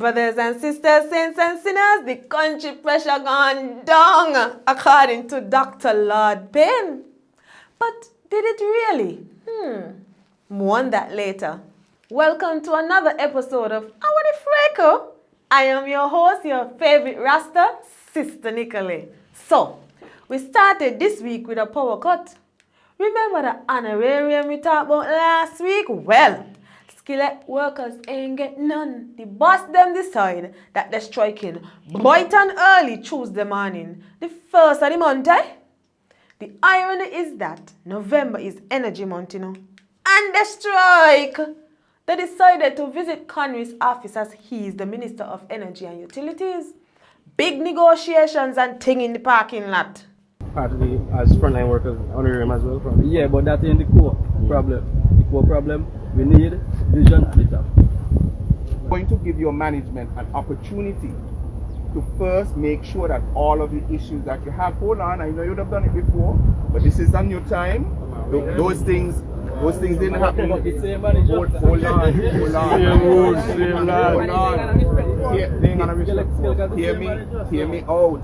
Brothers and sisters, saints and sinners, the country pressure gone down, according to Dr. Lord Payne. But did it really? More on that later. Welcome to another episode of WTFrayko. I am your host, your favorite Rasta, Sister Nikolae. So, we started this week with a power cut. Remember the honorarium we talked about last week? Well, SKELEC workers ain't get none. The boss them decide that they're striking bright and early Tuesday morning, the first of the month, eh? The irony is that November is energy month, you know. And they strike. They decided to visit Convenes' office as he is the Minister of Energy and Utilities. Big negotiations and thing in the parking lot. Partly as frontline workers honorarium as well, probably. Yeah, but that ain't the core problem. The core problem, we need vision at the top. Going to give your management an opportunity to first make sure that all of the issues that you have, hold on, I know you'd have done it before, but this is a new time. Those things didn't happen. Hold on.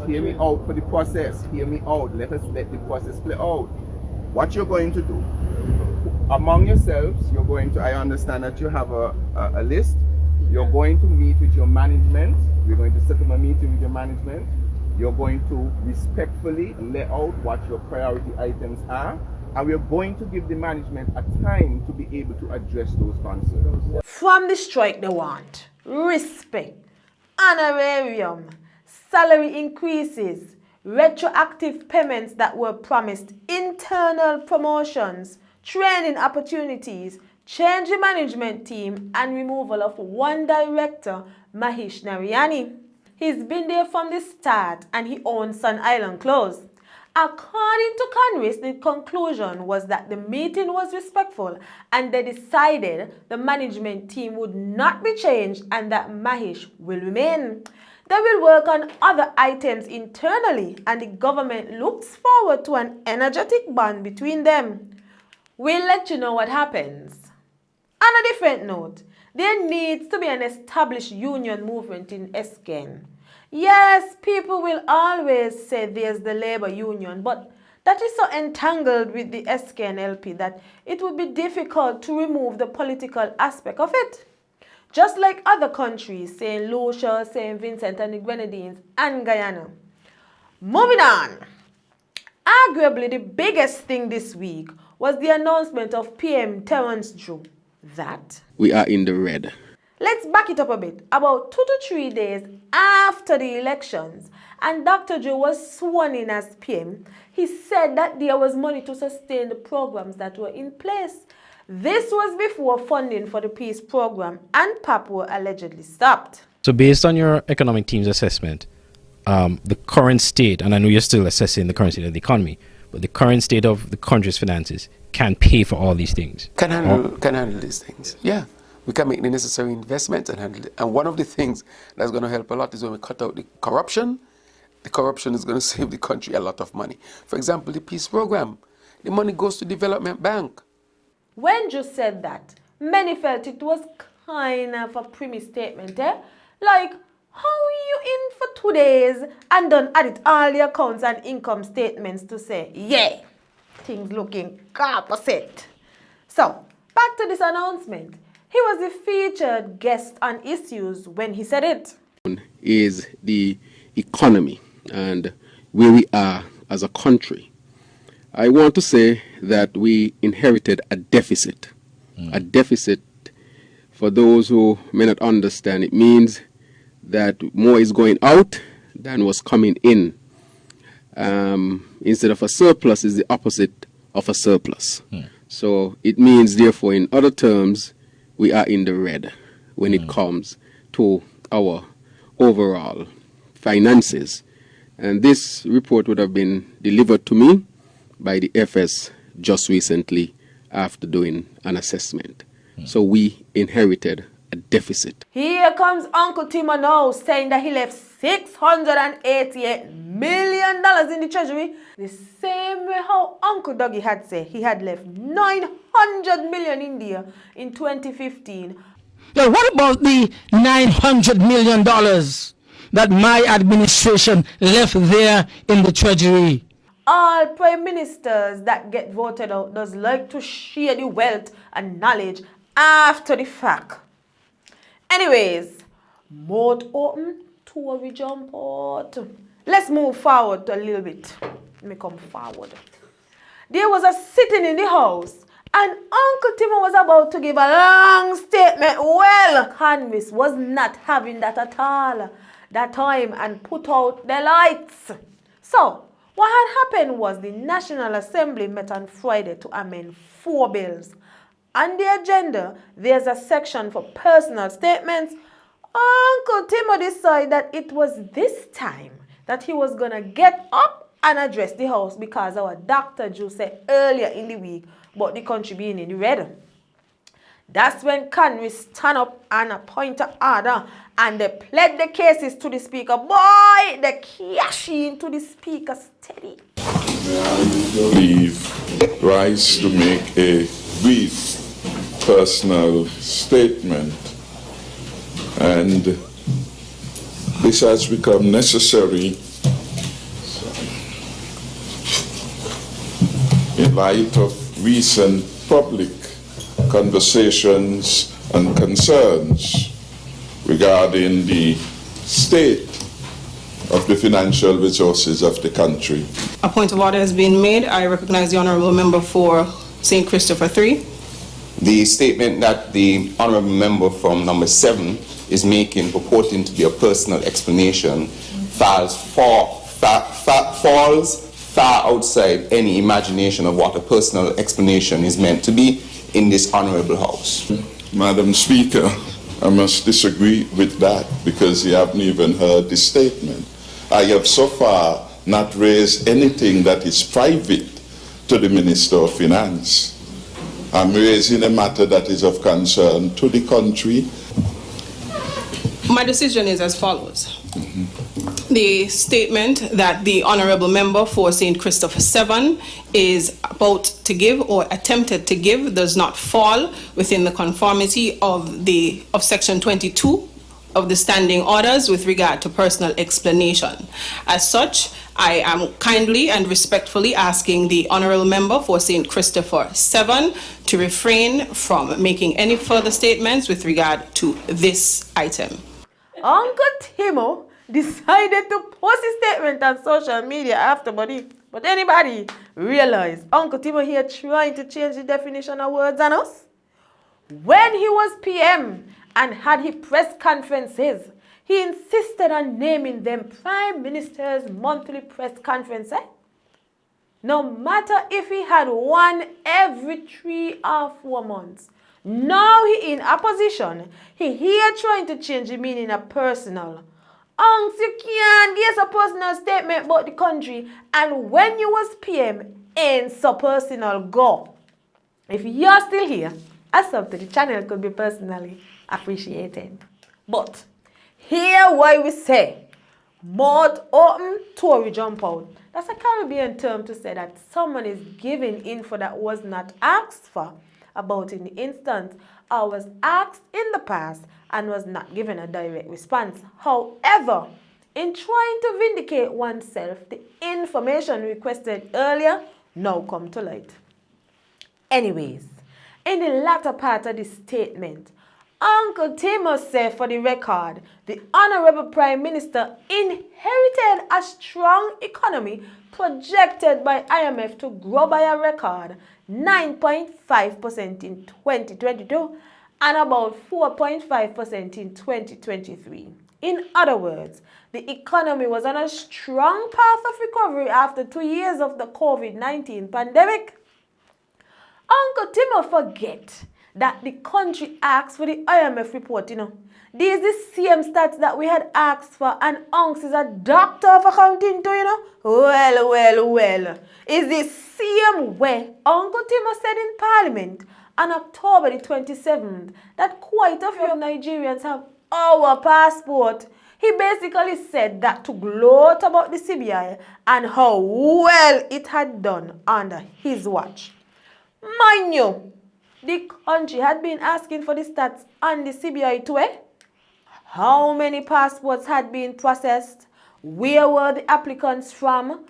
Hear me out for the process. Hear me out. Let us let the process play out. What you're going to do among yourselves, you're going to, I understand that you have a list. You're going to meet with your management. We're going to set up a meeting with your management. You're going to respectfully lay out what your priority items are. And we're going to give the management a time to be able to address those concerns. From the strike they want respect, honorarium, salary increases, retroactive payments that were promised, internal promotions, training opportunities, change the management team, and removal of one director, Mahesh Narayani. He's been there from the start and he owns Sun Island Close. According to Convenes, the conclusion was that the meeting was respectful and they decided the management team would not be changed and that Mahesh will remain. They will work on other items internally and the government looks forward to an energetic bond between them. We'll let you know what happens. On a different note, there needs to be an established union movement in SKEN. Yes, people will always say there's the labor union, but that is so entangled with the SKNLP that it would be difficult to remove the political aspect of it. Just like other countries, St. Lucia, St. Vincent and the Grenadines, and Guyana. Moving on. Arguably the biggest thing this week was the announcement of PM Terence Drew that we are in the red. Let's back it up a bit. About 2 to 3 days after the elections and Dr. Drew was sworn in as PM, he said that there was money to sustain the programs that were in place. This was before funding for the peace program and PAP were allegedly stopped. So based on your economic team's assessment, the current state, and I know you're still assessing the current state of the economy, but the current state of the country's finances can pay for all these things. Can handle these things, yeah. We can make the necessary investments and handle it. And one of the things that's going to help a lot is when we cut out the corruption is going to save the country a lot of money. For example, the peace program, the money goes to Development Bank. When Drew said that, many felt it was kind of a premise statement, eh? Like, how are you in for 2 days and done added all the accounts and income statements to say, yeah, things looking opposite. So, back to this announcement. He was the featured guest on Issues when he said it. Is the economy and where we are as a country. I want to say that we inherited a deficit. A deficit, for those who may not understand, it means that more is going out than was coming in. Instead of a surplus is the opposite of a surplus. So it means, therefore, in other terms, we are in the red when it comes to our overall finances. And this report would have been delivered to me by the FS just recently after doing an assessment. So we inherited a deficit. Here comes Uncle Timo now saying that he left $688 million in the treasury, the same way how Uncle Dougie had said he had left $900 million in there in 2015. Now, what about the $900 million that my administration left there in the Treasury? All prime ministers that get voted out does like to share the wealth and knowledge after the fact. Anyways, Moat open, Tory jump out. Let's move forward a little bit. Let me come forward. There was a sitting in the house and Uncle Timo was about to give a long statement. Well, Convenes was not having that at all that time and put out the lights. So, what had happened was the National Assembly met on Friday to amend 4 bills. On the agenda, there's a section for personal statements. Uncle Timo decided that it was this time that he was going to get up and address the House because our Dr. Drew said earlier in the week about the country being in the red. That's when Convenes stand up and appoint an order and they pled the cases to the speaker. Boy, they cash into the speaker steady. I believe rise to make a brief personal statement, and this has become necessary in light of recent public conversations and concerns regarding the state of the financial resources of the country. A point of order has been made. I recognize the Honourable Member for St. Christopher 3. The statement that the Honourable Member from number 7 is making, purporting to be a personal explanation, falls far outside any imagination of what a personal explanation is meant to be in this Honourable House. Madam Speaker, I must disagree with that because you haven't even heard the statement. I have so far not raised anything that is private to the Minister of Finance. I'm raising a matter that is of concern to the country. My decision is as follows. The statement that the Honourable Member for St. Christopher 7 is about to give or attempted to give does not fall within the conformity of Section 22 of the Standing Orders with regard to personal explanation. As such, I am kindly and respectfully asking the Honourable Member for St. Christopher 7 to refrain from making any further statements with regard to this item. Uncle Timo decided to post his statement on social media after, but anybody realize Uncle Timo here trying to change the definition of words on us? When he was PM and had his press conferences, he insisted on naming them Prime Minister's monthly press conferences. No matter if he had one every 3 or 4 months. Now he in opposition, he here trying to change the meaning of personal. Unks, you can't give a personal statement about the country, and when you was PM, ain't so personal go. If you're still here, a sub to the channel could be personally appreciated. But here why we say, Moat open, Tory jump out. That's a Caribbean term to say that someone is giving info that was not asked for about in the instance or was asked in the past and was not given a direct response. However, in trying to vindicate oneself, the information requested earlier now come to light. Anyways, in the latter part of the statement, Uncle Timo said for the record, the Honourable Prime Minister inherited a strong economy projected by IMF to grow by a record 9.5% in 2022 and about 4.5% in 2023. In other words, the economy was on a strong path of recovery after 2 years of the COVID-19 pandemic. Uncle Timo forget that the country asked for the IMF report, These the same stats that we had asked for, and Unks is a doctor of accounting too, Well. Is the same way Uncle Timo said in Parliament on October the 27th that quite a few Nigerians have our passport. He basically said that to gloat about the CBI and how well it had done under his watch. Mind you, The country had been asking for the stats on the CBI too, eh? How many passports had been processed? Where were the applicants from?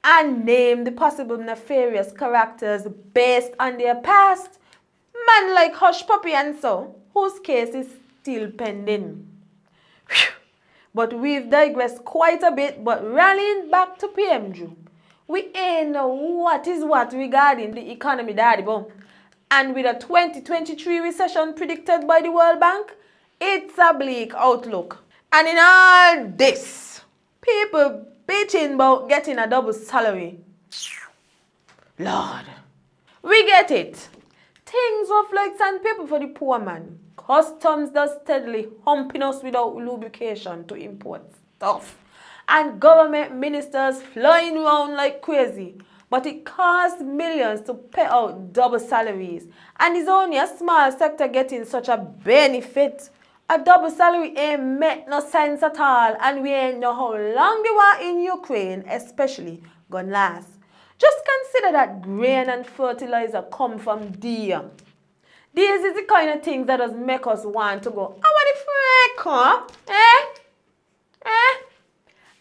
And name the possible nefarious characters based on their past. Man like Hush Puppy and so, whose case is still pending. Whew. But we've digressed quite a bit, but rallying back to PMJ, we ain't know what is what regarding the economy, daddy boy. And with a 2023 recession predicted by the World Bank, it's a bleak outlook. And in all this, people bitching about getting a double salary. Lord, we get it. Things rough like sandpaper for the poor man. Customs does steadily humping us without lubrication to import stuff. And government ministers flying around like crazy. But it costs millions to pay out double salaries. And it's only a small sector getting such a benefit. A double salary ain't make no sense at all. And we ain't know how long the war in Ukraine especially gonna last. Just consider that grain and fertilizer come from there. These is the kind of things that does make us want to go, I want the Frayko,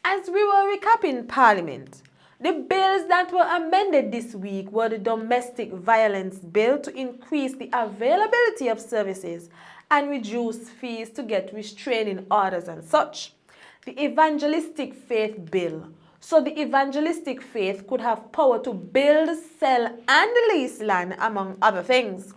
As we were recapping Parliament, the bills that were amended this week were the Domestic Violence Bill to increase the availability of services and reduce fees to get restraining orders and such. The Evangelistic Faith Bill. So the evangelistic faith could have power to build, sell, and lease land, among other things.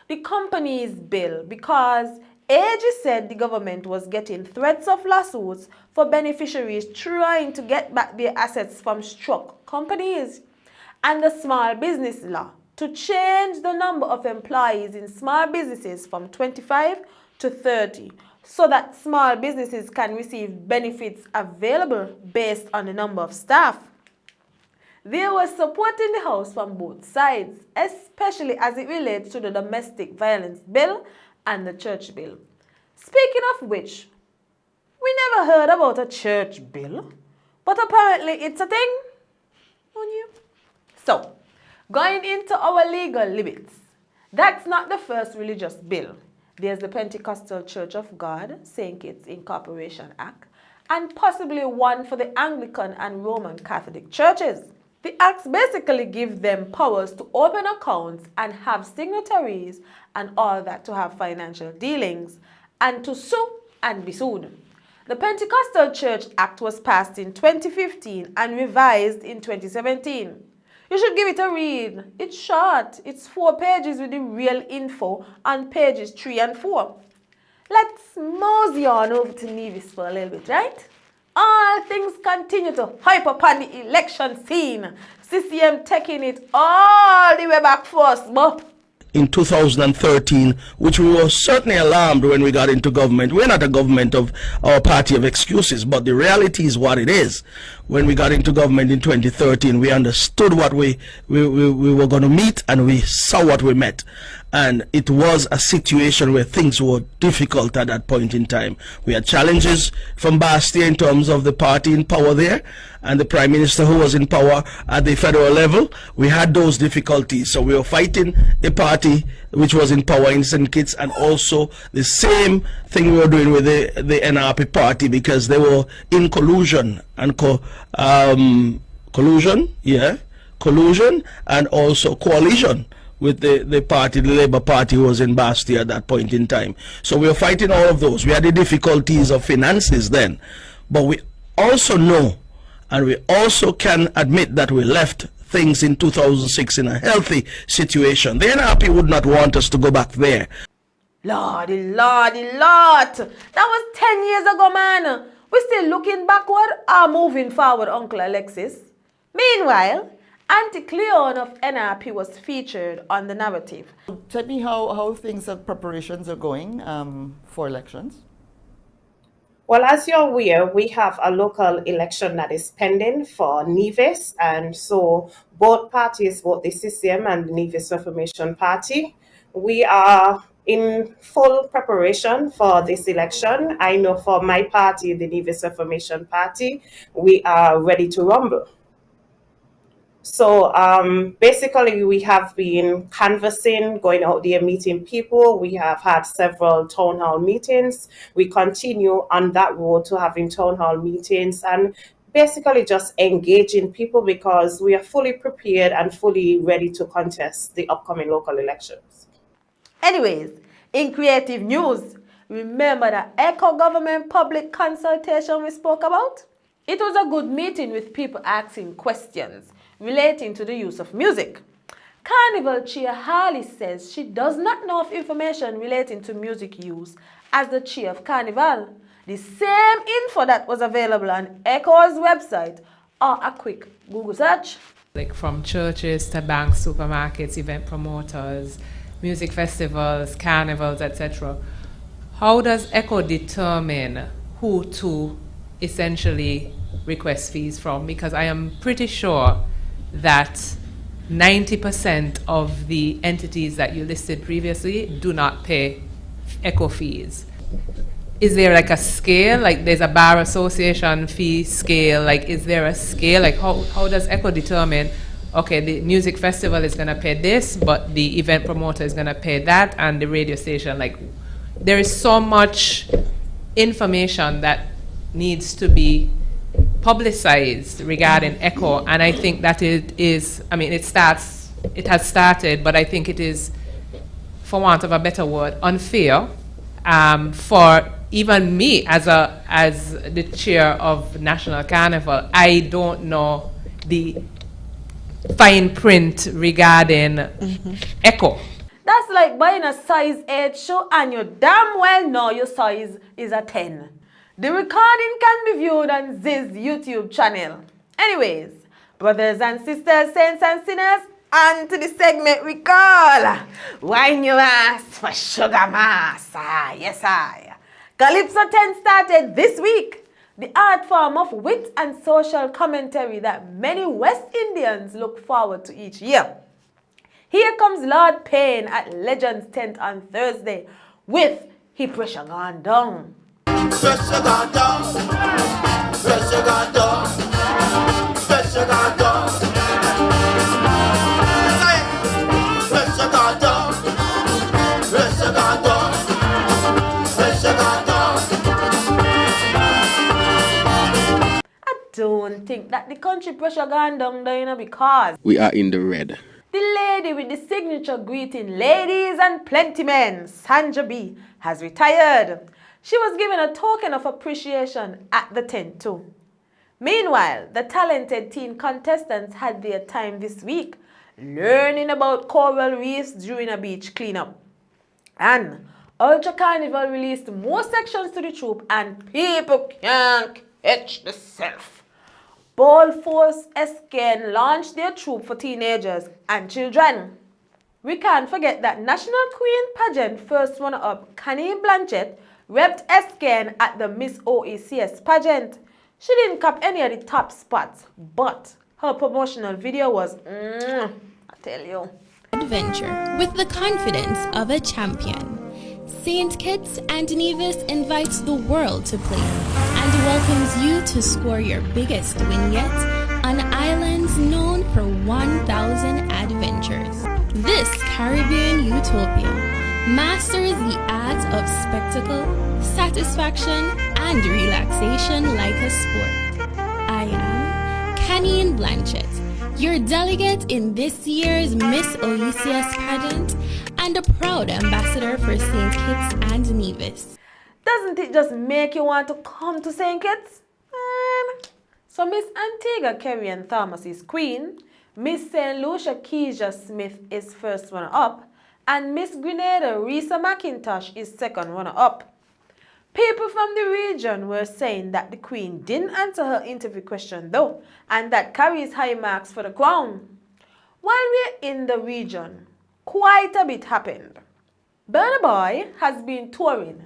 The Companies Bill, because AG said the government was getting threats of lawsuits for beneficiaries trying to get back their assets from struck companies. And the Small Business Law, to change the number of employees in small businesses from 25 to 30, so that small businesses can receive benefits available based on the number of staff. There was support in the House from both sides, especially as it relates to the Domestic Violence Bill and the Church Bill. Speaking of which, we never heard about a church bill, but apparently it's a thing. So, going into our legal limits, that's not the first religious bill. There's the Pentecostal Church of God, St. Kitts Incorporation Act, and possibly one for the Anglican and Roman Catholic churches. The acts basically give them powers to open accounts and have signatories and all that to have financial dealings, and to sue and be sued. The Pentecostal Church Act was passed in 2015 and revised in 2017. You should give it a read. It's short. It's 4 pages with the real info on pages 3 and 4. Let's mosey on over to Nevis for a little bit, right? All things continue to hype up on the election scene. CCM taking it all the way back first, but in 2013, which we were certainly alarmed when we got into government. We're not a government of our party of excuses, but the reality is what it is. When we got into government in 2013, we understood what we were going to meet, and we saw what we met. And it was a situation where things were difficult at that point in time. We had challenges from Bastia in terms of the party in power there, and the Prime Minister who was in power at the federal level. We had those difficulties. So we were fighting a party which was in power in St. Kitts, and also the same thing we were doing with the NRP party, because they were in collusion and collusion and also coalition with the party, the Labour Party, who was in Bastia at that point in time. So we were fighting all of those. We had the difficulties of finances then, but we also know, and we also can admit, that we left things in 2006 in a healthy situation. The NRP would not want us to go back there. Lordy, Lord. That was 10 years ago, man. We're still looking backward or moving forward, Uncle Alexis. Meanwhile, Auntie Cleon of NRP was featured on the narrative. Tell me how things and preparations are going for elections. Well, as you're aware, we have a local election that is pending for Nevis, and so both parties, both the CCM and the Nevis Reformation Party, we are in full preparation for this election. I know for my party, the Nevis Reformation Party, we are ready to rumble. So basically, we have been canvassing, going out there, meeting people. We have had several town hall meetings. We continue on that road to having town hall meetings and basically just engaging people because we are fully prepared and fully ready to contest the upcoming local elections. Anyways, in creative news, remember the ECHO government public consultation we spoke about? It was a good meeting with people asking questions relating to the use of music. Carnival Chair Harley says she does not know of information relating to music use as the chair of Carnival. The same info that was available on ECHO's website or a quick Google search. Like from churches to banks, supermarkets, event promoters, music festivals, carnivals, etc. How does ECHO determine who to essentially request fees from? Because I am pretty sure that 90% of the entities that you listed previously do not pay ECHO fees. Is there like a scale? Like there's a bar association fee scale. Like is there a scale? Like how does ECHO determine, okay, the music festival is going to pay this, but the event promoter is going to pay that, and the radio station? Like there is so much information that needs to be publicized regarding ECHO, and I think that it is, I mean, it has started, but I think it is, for want of a better word, unfair for even me as the chair of National Carnival. I don't know the fine print regarding ECHO. That's like buying a size 8 shoe and you damn well know your size is a 10. The recording can be viewed on Ziz's YouTube channel. Anyways, brothers and sisters, saints and sinners, on to the segment we call Wine Your Ass for Sugar Mass. Yes, I. Calypso 10 started this week, the art form of wit and social commentary that many West Indians look forward to each year. Here comes Lord Payne at Legends Tent on Thursday with He Pressure Gone Down. Pressure gone down, pressure gone down, pressure gone down, pressure gone down, pressure gone down, pressure gone down. I don't think that the country pressure gone down there, you know, because We are in the red. the lady with the signature greeting, ladies and plenty men, Sandra B, has retired. She was given a token of appreciation at the tent too. Meanwhile, the talented teen contestants had their time this week learning about coral reefs during a beach cleanup. And Ultra Carnival released more sections to the troupe and people can't catch the self. Ball Force SKELEC launched their troupe for teenagers and children. We can't forget that National Queen Pageant first runner-up Connie Blanchette repped SKELEC at the Miss OECS pageant. She didn't cap any of the top spots, but her promotional video was, I tell you. Adventure with the confidence of a champion. St. Kitts and Nevis invites the world to play and welcomes you to score your biggest win yet on islands known for 1,000 adventures. This Caribbean utopia masters the art of spectacle, satisfaction, and relaxation like a sport. I am Kahnein Blanchette, your delegate in this year's Miss OECS pageant and a proud ambassador for St. Kitts and Nevis. Doesn't it just make you want to come to St. Kitts? So Miss Antigua Carrion Thomas is queen, Miss St. Lucia Keisha Smith is first runner-up, and Miss Grenada Risa McIntosh is second runner-up. People from the region were saying that the Queen didn't answer her interview question though, and that carries high marks for the crown. While we're in the region, quite a bit happened. Burna Boy has been touring,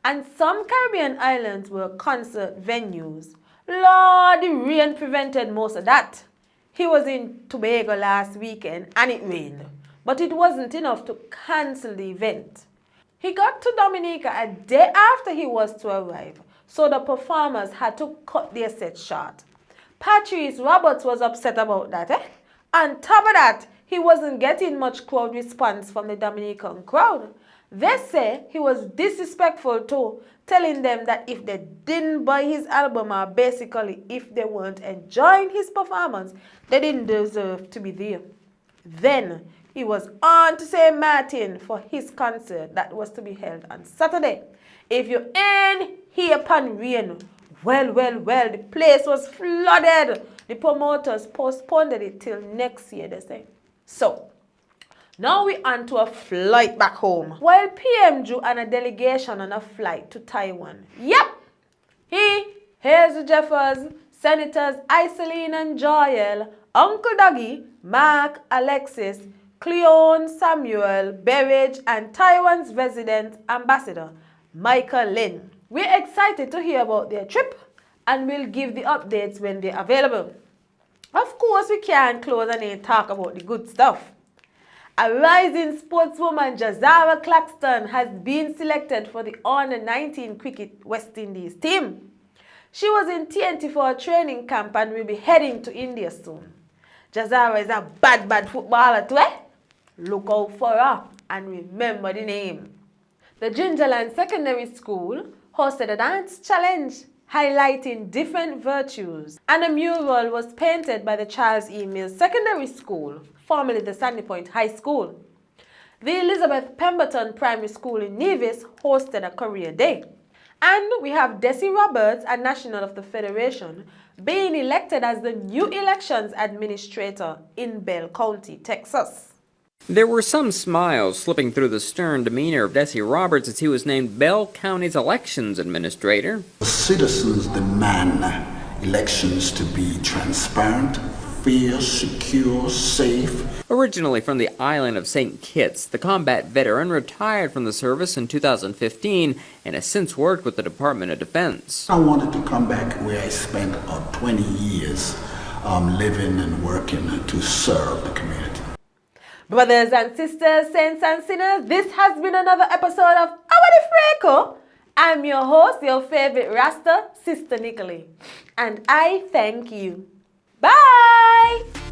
and some Caribbean islands were concert venues. Lord, the rain prevented most of that. He was in Tobago last weekend and it rained, but it wasn't enough to cancel the event. He got to Dominica a day after he was to arrive, so the performers had to cut their set short. Patrice Roberts was upset about that, On top of that, he wasn't getting much crowd response from the Dominican crowd. They say he was disrespectful too, telling them that if they didn't buy his album, or basically if they weren't enjoying his performance, they didn't deserve to be there. Then he was on to St. Martin for his concert that was to be held on Saturday. If you ain't here upon rain, well, the place was flooded. The promoters postponed it till next year, they say. So, now we on to a flight back home. While PM drew on a delegation on a flight to Taiwan. Yep! Hazel Jeffers, Senators Iselene and Joel, Uncle Dougie, Mark, Alexis, Cleon, Samuel, Berridge, and Taiwan's resident ambassador, Michael Lin. We're excited to hear about their trip and we'll give the updates when they're available. Of course, we can't close and ain't talk about the good stuff. A rising sportswoman, Jahzara Claxton, has been selected for the Under-19 Cricket West Indies team. She was in TNT for a training camp and will be heading to India soon. Jahzara is a bad footballer too, eh? Look out for her and remember the name. The Gingerland Secondary School hosted a dance challenge highlighting different virtues, and a mural was painted by the Charles E. Mills Secondary School, formerly the Sandy Point High School. The Elizabeth Pemberton Primary School in Nevis hosted a career day. And we have Desi Roberts, a national of the Federation, being elected as the new elections administrator in Belle County, Texas. There were some smiles slipping through the stern demeanor of Desi Roberts as he was named Belle County's elections administrator. Citizens demand elections to be transparent, fair, secure, safe. Originally from the island of St. Kitts, the combat veteran retired from the service in 2015 and has since worked with the Department of Defense. I wanted to come back where I spent 20 years living and working to serve the community. Brothers and sisters, saints and sinners, this has been another episode of WTFrayko. I'm your host, your favorite Rasta, Sister Nikolae. And I thank you. Bye!